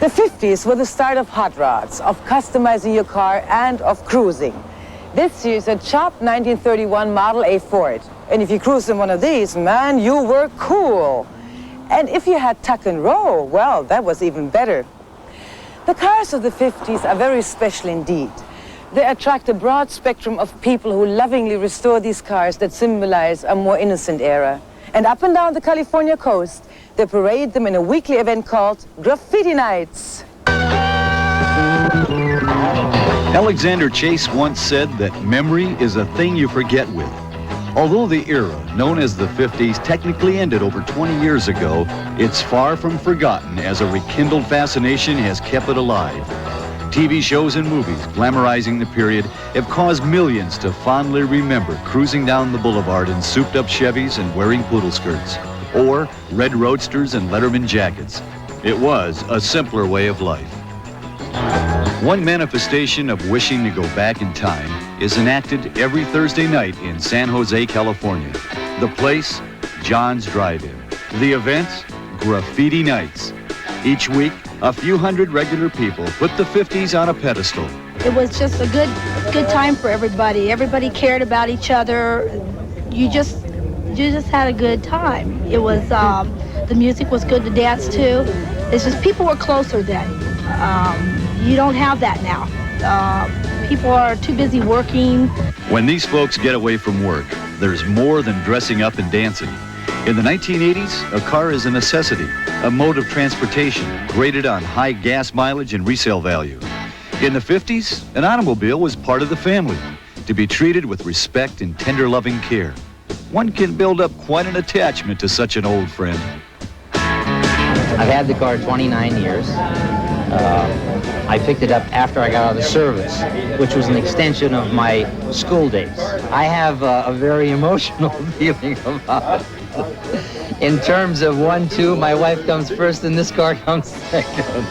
The 50s were the start of hot rods, of customizing your car, and of cruising. This year's a chopped 1931 Model A Ford. And if you cruised in one of these, man, you were cool. And if you had tuck and roll, well, that was even better. The cars of the 50s are very special indeed. They attract a broad spectrum of people who lovingly restore these cars that symbolize a more innocent era. And up and down the California coast, they parade them in a weekly event called Graffiti Nights. Alexander Chase once said that memory is a thing you forget with. Although the era, known as the 50s, technically ended over 20 years ago, it's far from forgotten as a rekindled fascination has kept it alive. TV shows and movies glamorizing the period have caused millions to fondly remember cruising down the boulevard in souped-up Chevys and wearing poodle skirts, or red roadsters and Letterman jackets. It was a simpler way of life. One manifestation of wishing to go back in time is enacted every Thursday night in San Jose, California. The place, John's Drive-In. The events, Graffiti Nights. Each week, a few hundred regular people put the 50s on a pedestal. It was just a good time for everybody. Everybody cared about each other. You just had a good time. It was, the music was good to dance to. It's just people were closer then. You don't have that now. People are too busy working. When these folks get away from work, there's more than dressing up and dancing. In the 1980s, a car is a necessity, a mode of transportation graded on high gas mileage and resale value. In the 50s, an automobile was part of the family, to be treated with respect and tender loving care. One can build up quite an attachment to such an old friend. I've had the car 29 years. I picked it up after I got out of the service, which was an extension of my school days. I have a very emotional feeling about it. In terms of 1, 2, my wife comes first and this car comes second.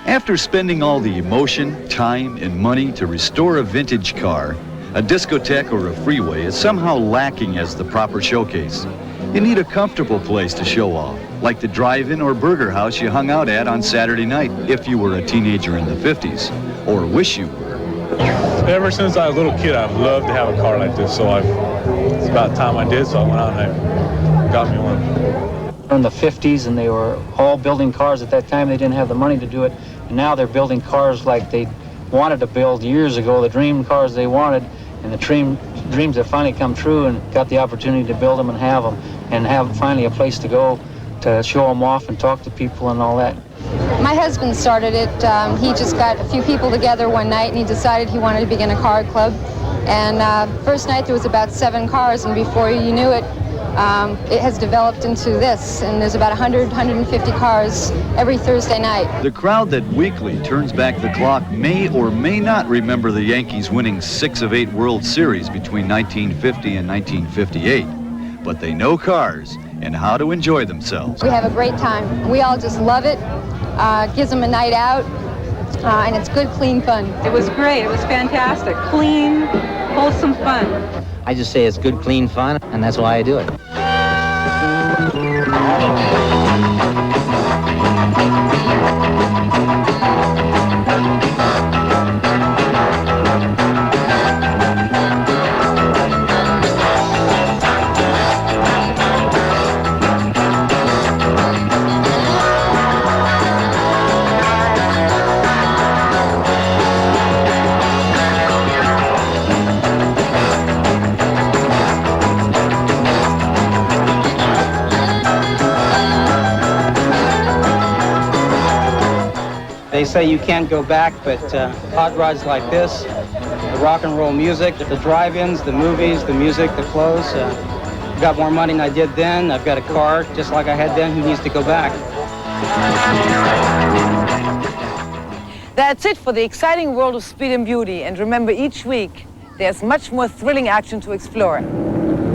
After spending all the emotion, time, and money to restore a vintage car, a discotheque or a freeway is somehow lacking as the proper showcase. You need a comfortable place to show off, like the drive-in or burger house you hung out at on Saturday night if you were a teenager in the 50s, or wish you were. Ever since I was a little kid, I've loved to have a car like this, so it's about time I did, so I went out and I got me one. In the 50s, and they were all building cars at that time. They didn't have the money to do it, and now they're building cars like they wanted to build years ago, the dream cars they wanted, and the dreams have finally come true, and got the opportunity to build them and have finally a place to go to show them off and talk to people and all that. My husband started it. He just got a few people together one night and he decided he wanted to begin a car club. And first night there was about 7 cars, and before you knew it, it has developed into this, and there's about 100, 150 cars every Thursday night. The crowd that weekly turns back the clock may or may not remember the Yankees winning 6 of 8 World Series between 1950 and 1958, but they know cars and how to enjoy themselves. We have a great time. We all just love it. Gives them a night out, and it's good, clean fun. It was great. It was fantastic. Clean, wholesome fun. I just say it's good, clean fun, and that's why I do it. They say you can't go back, but hot rods like this, the rock and roll music, the drive-ins, the movies, the music, the clothes. I've got more money than I did then. I've got a car just like I had then. Who needs to go back? That's it for the exciting world of speed and beauty. And remember, each week, there's much more thrilling action to explore.